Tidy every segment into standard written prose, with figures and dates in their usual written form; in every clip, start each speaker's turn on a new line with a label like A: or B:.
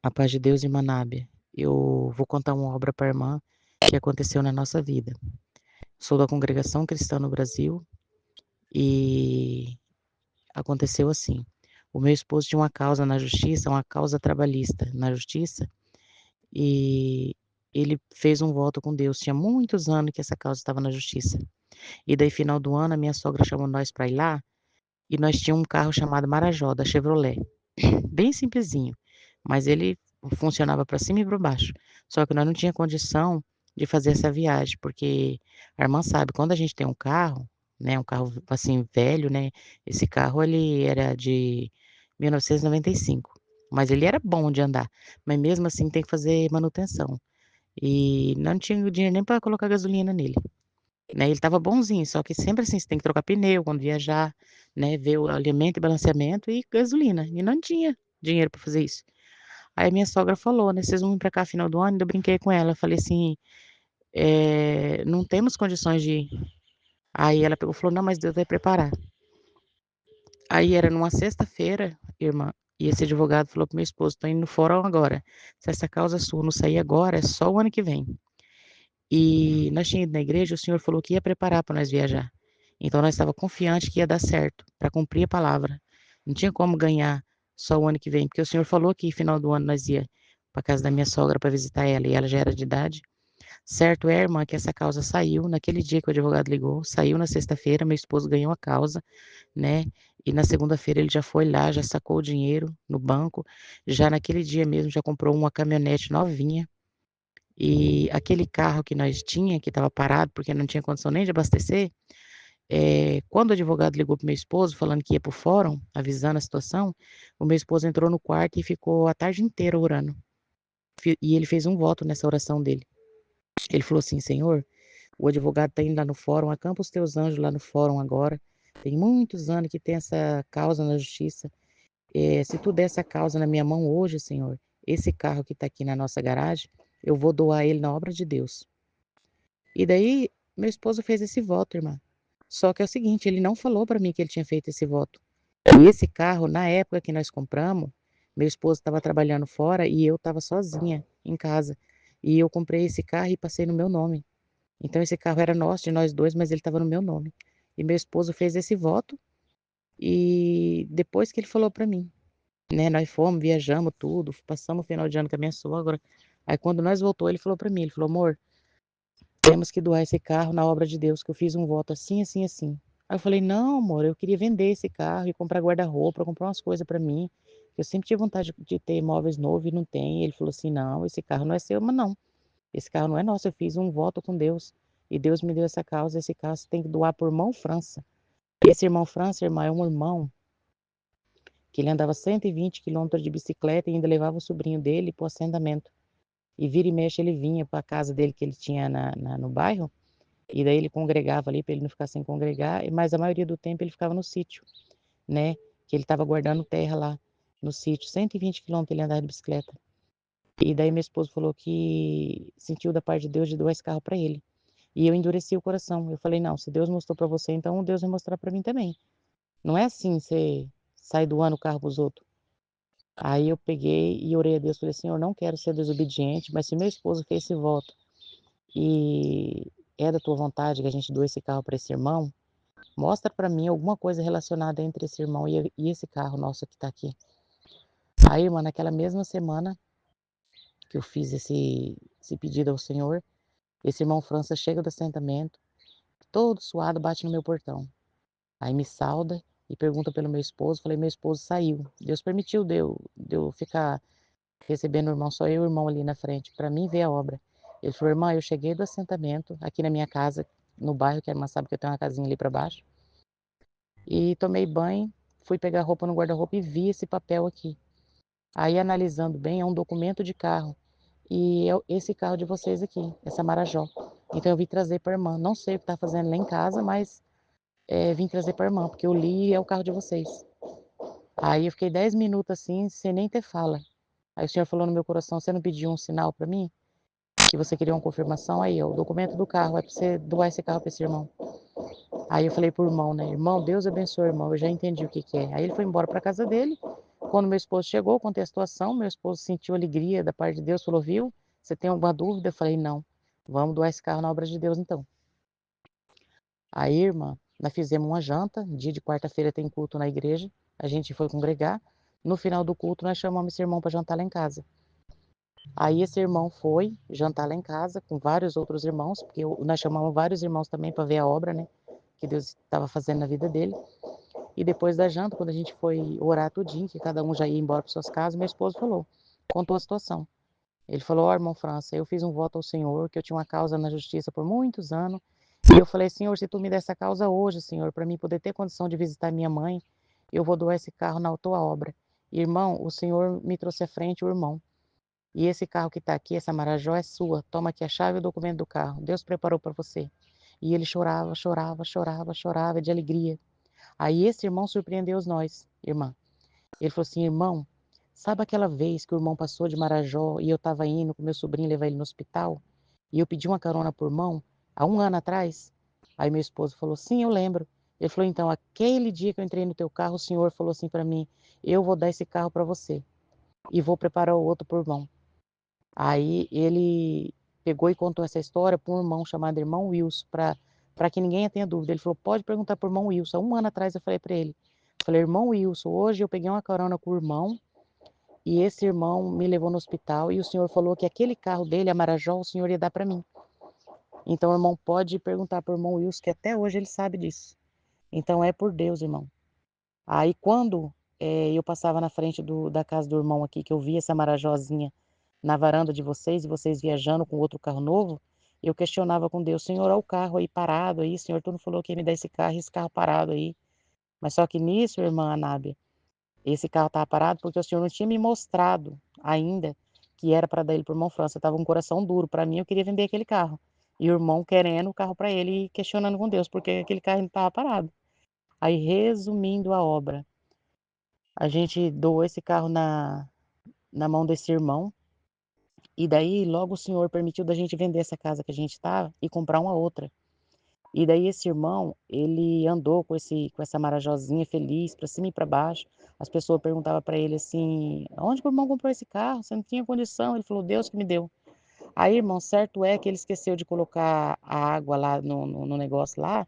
A: A paz de Deus, irmã Nábia. Eu vou contar uma obra para a irmã que aconteceu na nossa vida. Sou da Congregação Cristã no Brasil e aconteceu assim. O meu esposo tinha uma causa na justiça, uma causa trabalhista na justiça, e ele fez um voto com Deus. Tinha muitos anos que essa causa estava na justiça. E daí, final do ano, a minha sogra chamou nós para ir lá e nós tínhamos um carro chamado Marajó, da Chevrolet. Bem simplesinho, mas ele funcionava para cima e para baixo. Só que nós não tinha condição de fazer essa viagem, porque a irmã sabe, quando a gente tem um carro, né, um carro assim velho, né, esse carro ele era de 1995, mas ele era bom de andar, mas mesmo assim tem que fazer manutenção. E não tinha dinheiro nem para colocar gasolina nele, né? Ele estava bonzinho, só que sempre assim, você tem que trocar pneu quando viajar, né, ver o alimento e balanceamento e gasolina, e não tinha dinheiro para fazer isso. Aí minha sogra falou, né: "Vocês vão vir pra cá final do ano?" Ainda brinquei com ela, falei assim: "Não temos condições de ir". Aí ela pegou e falou: "Não, mas Deus vai preparar". Aí era numa sexta-feira, irmã, e esse advogado falou para meu esposo: "Tô indo no fórum agora. Se essa causa sua não sair agora, é só o ano que vem". E nós tinha ido na igreja, o senhor falou que ia preparar para nós viajar. Então nós estava confiante que ia dar certo, para cumprir a palavra. Não tinha como ganhar só o ano que vem, porque o senhor falou que final do ano nós ia para casa da minha sogra para visitar ela, e ela já era de idade. Certo é, irmã, que essa causa saiu naquele dia que o advogado ligou, saiu na sexta-feira, meu esposo ganhou a causa, né? E na segunda-feira ele já foi lá, já sacou o dinheiro no banco, já naquele dia mesmo já comprou uma caminhonete novinha, e aquele carro que nós tinha, que estava parado, porque não tinha condição nem de abastecer, quando o advogado ligou para o meu esposo, falando que ia para o fórum, avisando a situação, o meu esposo entrou no quarto e ficou a tarde inteira orando. E ele fez um voto nessa oração dele. Ele falou assim: Senhor, o advogado está indo lá no fórum, acampa os teus anjos lá no fórum agora. Tem muitos anos que tem essa causa na justiça. Se tu der essa causa na minha mão hoje, Senhor, esse carro que está aqui na nossa garagem, eu vou doar ele na obra de Deus. E daí, meu esposo fez esse voto, irmã. Só que é o seguinte, ele não falou para mim que ele tinha feito esse voto. E esse carro, na época que nós compramos, meu esposo estava trabalhando fora e eu estava sozinha em casa. E eu comprei esse carro e passei no meu nome. Então esse carro era nosso, de nós dois, mas ele estava no meu nome. E meu esposo fez esse voto e depois que ele falou para mim, né, nós fomos, viajamos tudo, passamos o final de ano com a minha sogra. Aí quando nós voltou, ele falou para mim, ele falou: "Amor, temos que doar esse carro na obra de Deus, que eu fiz um voto assim, assim, assim". Aí eu falei: "Não, amor, eu queria vender esse carro e comprar guarda-roupa, comprar umas coisas para mim. Eu sempre tive vontade de ter móveis novos e não tem". Ele falou assim: "Não, esse carro não é seu, mas não. Esse carro não é nosso, eu fiz um voto com Deus e Deus me deu essa causa, esse carro você tem que doar por irmão França". E esse irmão França, irmã, é um irmão que ele andava 120 quilômetros de bicicleta e ainda levava o sobrinho dele para o assentamento. E vira e mexe ele vinha para a casa dele que ele tinha no bairro, e daí ele congregava ali para ele não ficar sem congregar, mas a maioria do tempo ele ficava no sítio, né, que ele estava guardando terra lá no sítio, 120 quilômetros ele andava de bicicleta. E daí meu esposo falou que sentiu da parte de Deus de doar esse carro para ele. E eu endureci o coração. Eu falei: "Não, se Deus mostrou para você, então Deus vai mostrar para mim também. Não é assim, você sai doando o carro para os outros". Aí eu peguei e orei a Deus, falei: "Senhor, não quero ser desobediente, mas se meu esposo fez esse voto e é da tua vontade que a gente doe esse carro para esse irmão, mostra para mim alguma coisa relacionada entre esse irmão e esse carro nosso que está aqui". Aí, irmã, naquela mesma semana que eu fiz esse pedido ao Senhor, esse irmão França chega do assentamento, todo suado, bate no meu portão. Aí me sauda e pergunta pelo meu esposo, falei: "Meu esposo saiu". Deus permitiu de eu ficar recebendo o irmão, só eu e o irmão ali na frente, para mim ver a obra. Ele falou: "Irmã, eu cheguei do assentamento, aqui na minha casa, no bairro, que a irmã sabe que eu tenho uma casinha ali para baixo, e tomei banho, fui pegar roupa no guarda-roupa e vi esse papel aqui. Aí analisando bem, é um documento de carro, e é esse carro de vocês aqui, essa Marajó. Então eu vim trazer para a irmã, não sei o que está fazendo lá em casa, mas vim trazer para a irmã, porque eu li e é o carro de vocês". Aí eu fiquei 10 minutos assim, sem nem ter fala. Aí o senhor falou no meu coração: "Você não pediu um sinal para mim? Que você queria uma confirmação? Aí, ó, o documento do carro, é para você doar esse carro para esse irmão". Aí eu falei pro irmão, né: "Irmão, Deus abençoe, irmão, eu já entendi o que que é". Aí ele foi embora para casa dele, Quando meu esposo chegou, contei a situação, meu esposo sentiu alegria da parte de Deus, falou: "Viu, você tem alguma dúvida?" Eu falei: "Não, vamos doar esse carro na obra de Deus então". Aí, irmã, nós fizemos uma janta, dia de quarta-feira tem culto na igreja, a gente foi congregar, no final do culto nós chamamos esse irmão para jantar lá em casa. Aí esse irmão foi jantar lá em casa com vários outros irmãos, porque nós chamamos vários irmãos também para ver a obra, né, que Deus estava fazendo na vida dele. E depois da janta, quando a gente foi orar tudinho, que cada um já ia embora para suas casas, meu esposo falou, contou a situação. Ele falou: "Ó, irmão França, eu fiz um voto ao Senhor, que eu tinha uma causa na justiça por muitos anos, e eu falei: Senhor, se tu me der essa causa hoje, Senhor, para mim poder ter condição de visitar minha mãe, eu vou doar esse carro na tua obra. Irmão, o Senhor me trouxe à frente o irmão. E esse carro que está aqui, essa Marajó, é sua. Toma aqui a chave e o documento do carro. Deus preparou para você." E ele chorava, chorava, chorava, chorava de alegria. Aí esse irmão surpreendeu nós, irmã. Ele falou assim: "Irmão, sabe aquela vez que o irmão passou de Marajó e eu estava indo com meu sobrinho levar ele no hospital? E eu pedi uma carona por mão, há um ano atrás?" Aí meu esposo falou: "Sim, eu lembro." Ele falou: "Então, aquele dia que eu entrei no teu carro, o senhor falou assim para mim: eu vou dar esse carro para você e vou preparar o outro por mão." Aí ele pegou e contou essa história para um irmão chamado irmão Wilson, para que ninguém tenha dúvida. Ele falou: "Pode perguntar para o irmão Wilson." Há um ano atrás eu falei para ele, falei: "Irmão Wilson, hoje eu peguei uma carona com o irmão e esse irmão me levou no hospital e o senhor falou que aquele carro dele, a Marajó, o senhor ia dar para mim. Então o irmão pode perguntar para o irmão Wilson, que até hoje ele sabe disso. Então é por Deus, irmão." Aí quando eu passava na frente da casa do irmão aqui, que eu via essa Marajózinha na varanda de vocês e vocês viajando com outro carro novo, eu questionava com Deus: "Senhor, olha o carro aí parado aí, Senhor, tu não falou que ia me dar esse carro parado aí." Mas só que nisso, irmã Anábia, esse carro estava parado porque o senhor não tinha me mostrado ainda que era para dar ele para o irmão França. Eu estava com o coração duro, para mim eu queria vender aquele carro. E o irmão querendo o carro para ele e questionando com Deus porque aquele carro ainda estava parado. Aí, resumindo a obra, a gente doou esse carro na mão desse irmão, e daí logo o senhor permitiu da gente vender essa casa que a gente estava e comprar uma outra. E daí esse irmão, ele andou com essa Marajozinha feliz para cima e para baixo. As pessoas perguntavam para ele assim: "Onde que o irmão comprou esse carro? Você não tinha condição." Ele falou: "Deus que me deu." Aí, irmão, certo é que ele esqueceu de colocar a água lá no negócio lá,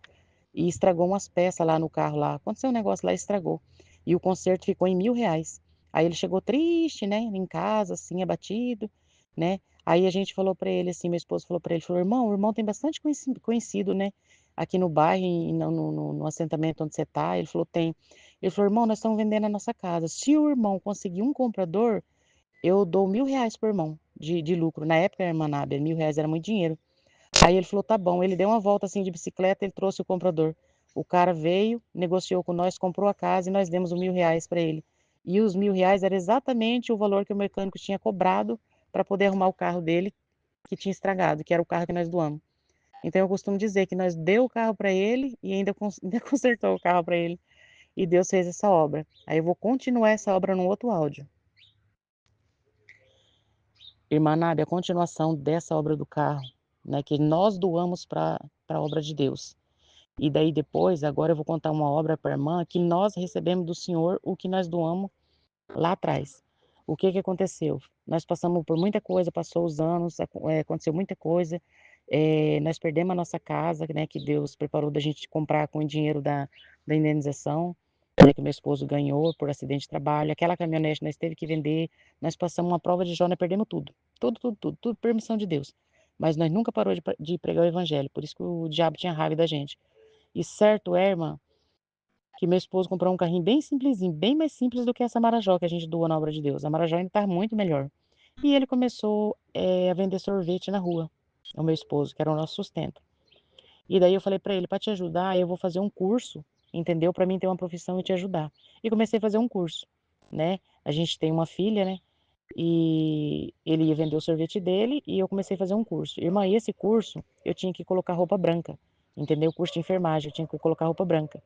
A: e estragou umas peças lá no carro lá. Aconteceu um negócio lá e estragou. E o conserto ficou em R$ 1.000. Aí ele chegou triste, né, em casa, assim, abatido, né. Aí a gente falou pra ele assim, meu esposo falou pra ele, falou: "Irmão, o irmão tem bastante conhecido, né, aqui no bairro e no assentamento onde você tá." Ele falou: "Tem." Ele falou: "Irmão, nós estamos vendendo a nossa casa. Se o irmão conseguir um comprador, eu dou R$ 1.000 pro irmão de lucro." Na época, irmã Nádia, R$ 1.000 era muito dinheiro. Aí ele falou: "Tá bom." Ele deu uma volta, assim, de bicicleta, ele trouxe o comprador. O cara veio, negociou com nós, comprou a casa e nós demos os R$ 1.000 para ele. E os R$ 1.000 era exatamente o valor que o mecânico tinha cobrado para poder arrumar o carro dele, que tinha estragado, que era o carro que nós doamos. Então eu costumo dizer que nós deu o carro para ele e ainda ainda consertou o carro para ele, e Deus fez essa obra. Aí eu vou continuar essa obra num outro áudio. Irmã Nádia, a continuação dessa obra do carro, né, que nós doamos para a obra de Deus. E daí depois, agora eu vou contar uma obra para a irmã que nós recebemos do Senhor o que nós doamos lá atrás. O que que aconteceu? Nós passamos por muita coisa, passou os anos, aconteceu muita coisa, nós perdemos a nossa casa, né, que Deus preparou da gente comprar com o dinheiro da indenização, né, que meu esposo ganhou por acidente de trabalho. Aquela caminhonete nós teve que vender, nós passamos uma prova de Jó, nós perdemos tudo. Tudo, tudo, tudo, tudo permissão de Deus. Mas nós nunca parou de pregar o evangelho, por isso que o diabo tinha raiva da gente. E certo é, irmã, que meu esposo comprou um carrinho bem simplesinho, bem mais simples do que essa Marajó que a gente doa na obra de Deus. A Marajó ainda tá muito melhor. E ele começou, a vender sorvete na rua, o meu esposo, que era o nosso sustento. E daí eu falei para ele: "Para te ajudar, eu vou fazer um curso, entendeu? Para mim ter uma profissão e te ajudar." E comecei a fazer um curso, né. A gente tem uma filha, né, e ele ia vender o sorvete dele e eu comecei a fazer um curso. Irmã, e esse curso eu tinha que colocar roupa branca, entendeu? O curso de enfermagem, eu tinha que colocar roupa branca.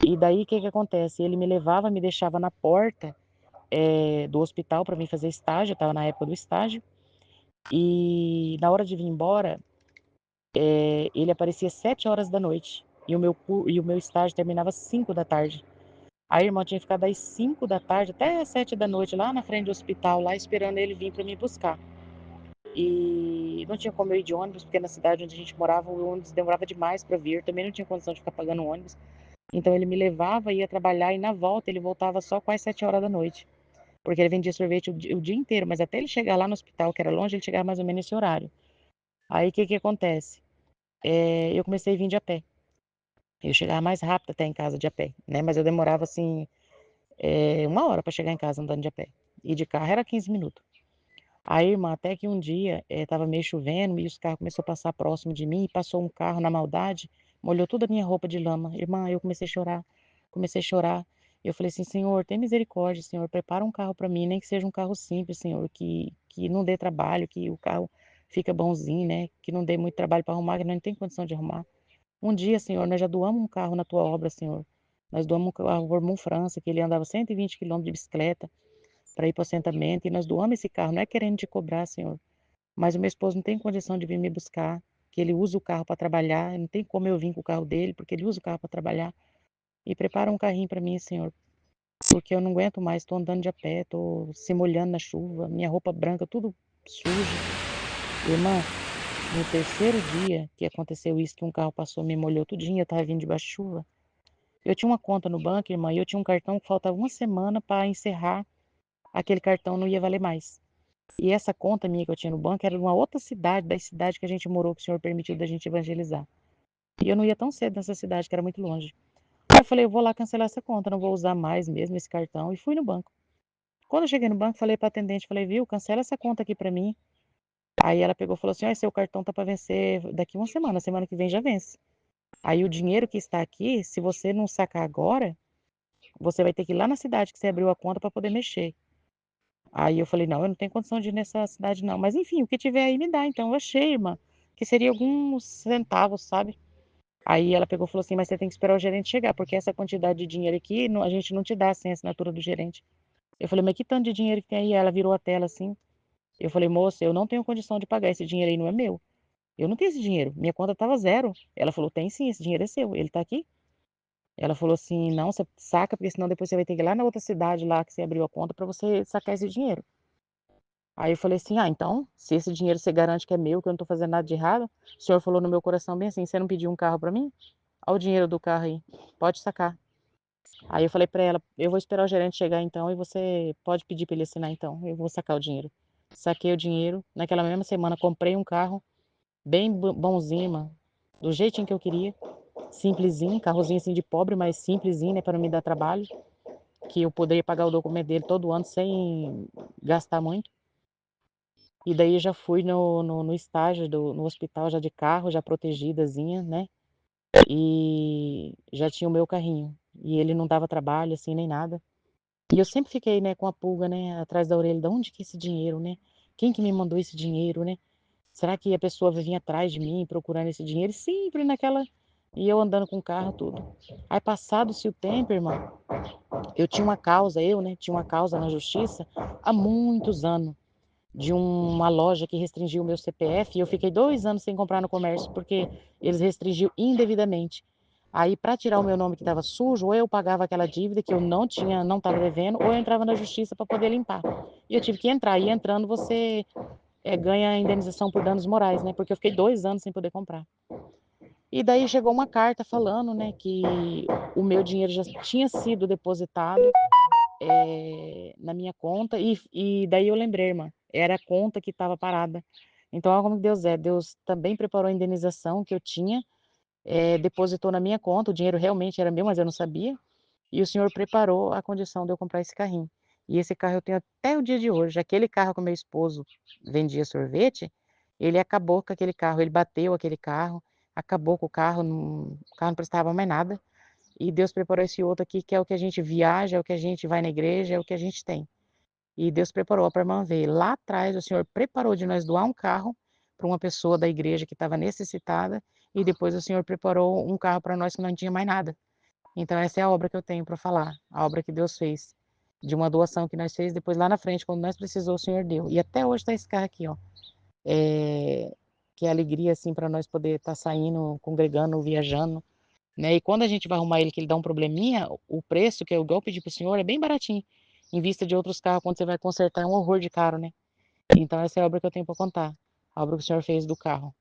A: E daí o que que acontece, ele me levava, me deixava na porta, do hospital para mim fazer estágio, eu estava na época do estágio, e na hora de vir embora, ele aparecia 7 horas da noite e o meu estágio terminava 5 da tarde. Aí, irmão, tinha ficado das 5 da tarde até 7 da noite lá na frente do hospital, lá esperando ele vir para me buscar. E não tinha como eu ir de ônibus, porque na cidade onde a gente morava, o ônibus demorava demais para vir. Também não tinha condição de ficar pagando ônibus. Então ele me levava, ia trabalhar e na volta ele voltava só quase 7 horas da noite. Porque ele vendia sorvete o dia inteiro, mas até ele chegar lá no hospital, que era longe, ele chegava mais ou menos nesse horário. Aí o que que acontece? Eu comecei a vir de a pé. Eu chegava mais rápido até em casa de a pé, né? Mas eu demorava assim, 1 hora para chegar em casa andando de a pé. E de carro era 15 minutos. Aí, irmã, até que um dia tava meio chovendo e os carros começaram a passar próximo de mim e passou um carro na maldade, molhou toda a minha roupa de lama. Irmã, eu comecei a chorar, comecei a chorar. Eu falei assim, Senhor, tem misericórdia, Senhor, prepara um carro para mim, nem que seja um carro simples, Senhor, que não dê trabalho, que o carro fica bonzinho, né? Que não dê muito trabalho para arrumar, que nós não tem condição de arrumar. Um dia, Senhor, nós já doamos um carro na tua obra, Senhor. Nós doamos um carro ao irmão França, que ele andava 120 quilômetros de bicicleta para ir para o assentamento, e nós doamos esse carro, não é querendo te cobrar, Senhor, mas o meu esposo não tem condição de vir me buscar, que ele usa o carro para trabalhar, não tem como eu vir com o carro dele, porque ele usa o carro para trabalhar, e prepara um carrinho para mim, Senhor, porque eu não aguento mais, estou andando de a pé, estou se molhando na chuva, minha roupa branca, tudo suja. Irmã, no terceiro dia que aconteceu isso, que um carro passou, me molhou tudinho, eu estava vindo debaixo de chuva, eu tinha uma conta no banco, irmã, e eu tinha um cartão que faltava uma semana para encerrar, aquele cartão não ia valer mais. E essa conta minha que eu tinha no banco era de uma outra cidade, da cidade que a gente morou, que o Senhor permitiu da gente evangelizar. E eu não ia tão cedo nessa cidade, que era muito longe. Aí eu falei, eu vou lá cancelar essa conta, não vou usar mais mesmo esse cartão. E fui no banco. Quando eu cheguei no banco, falei para a atendente, falei, viu, cancela essa conta aqui para mim. Aí ela pegou e falou assim, ah, seu cartão tá para vencer daqui uma semana que vem já vence. Aí o dinheiro que está aqui, se você não sacar agora, você vai ter que ir lá na cidade que você abriu a conta para poder mexer. Aí eu falei, não, eu não tenho condição de ir nessa cidade não, mas enfim, o que tiver aí me dá. Então eu achei, irmã, que seria alguns centavos, sabe. Aí ela pegou e falou assim: "Mas você tem que esperar o gerente chegar, porque essa quantidade de dinheiro aqui a gente não te dá sem a assinatura do gerente". Eu falei: "Mas que tanto de dinheiro que tem aí?". Ela virou a tela assim, eu falei: "Moça, eu não tenho condição de pagar, esse dinheiro aí não é meu, eu não tenho esse dinheiro, minha conta estava zero". Ela falou: "Tem sim, esse dinheiro é seu, ele tá aqui". Ela falou assim: "Não, você saca, porque senão depois você vai ter que ir lá na outra cidade lá que você abriu a conta para você sacar esse dinheiro". Aí eu falei assim: "Ah, então, se esse dinheiro você garante que é meu, que eu não tô fazendo nada de errado", o senhor falou no meu coração bem assim: "Você não pediu um carro pra mim? Olha o dinheiro do carro aí, pode sacar". Aí eu falei pra ela: "Eu vou esperar o gerente chegar então e você pode pedir pra ele assinar então, eu vou sacar o dinheiro". Saquei o dinheiro, naquela mesma semana comprei um carro bem bonzinho, mano, do jeitinho que eu queria, simplesinho, carrozinho assim de pobre, mas simplesinho, né, pra não me dar trabalho, que eu poderia pagar o documento dele todo ano sem gastar muito. E daí eu já fui no estágio no hospital já de carro, já protegidazinha, né, e já tinha o meu carrinho. E ele não dava trabalho, assim, nem nada. E eu sempre fiquei, né, com a pulga, né, atrás da orelha, "Da onde que é esse dinheiro, né? Quem que me mandou esse dinheiro, né? Será que a pessoa vai vir atrás de mim procurando esse dinheiro?". E sempre naquela e eu andando com o carro, tudo. Aí passado-se o tempo, irmão, eu tinha uma causa, né, tinha uma causa na justiça há muitos anos de uma loja que restringiu o meu CPF e eu fiquei 2 anos sem comprar no comércio, porque eles restringiu indevidamente. Aí para tirar o meu nome que estava sujo, ou eu pagava aquela dívida que eu não estava devendo, ou eu entrava na justiça para poder limpar. E eu tive que entrar, e entrando você, ganha indenização por danos morais, né, porque eu fiquei 2 anos sem poder comprar. E daí chegou uma carta falando, né, que o meu dinheiro já tinha sido depositado na minha conta e daí eu lembrei, irmã, era a conta que estava parada. Então olha como Deus é, Deus também preparou a indenização que eu tinha, depositou na minha conta, o dinheiro realmente era meu, mas eu não sabia, e o Senhor preparou a condição de eu comprar esse carrinho. E esse carro eu tenho até o dia de hoje. Aquele carro que o meu esposo vendia sorvete, ele acabou com aquele carro, ele bateu aquele carro, acabou com o carro não prestava mais nada. E Deus preparou esse outro aqui, que é o que a gente viaja, é o que a gente vai na igreja, é o que a gente tem. E Deus preparou para a irmã ver. Lá atrás, o Senhor preparou de nós doar um carro para uma pessoa da igreja que estava necessitada, e depois o Senhor preparou um carro para nós que não tinha mais nada. Então, essa é a obra que eu tenho para falar, a obra que Deus fez, de uma doação que nós fez, depois lá na frente, quando nós precisou, o Senhor deu. E até hoje está esse carro aqui, ó. Que é alegria, assim, para nós poder estar saindo, congregando, viajando, né, e quando a gente vai arrumar ele que ele dá um probleminha, o preço que eu igual eu pedi para o senhor é bem baratinho, em vista de outros carros quando você vai consertar é um horror de caro, né. Então essa é a obra que eu tenho para contar, a obra que o senhor fez do carro.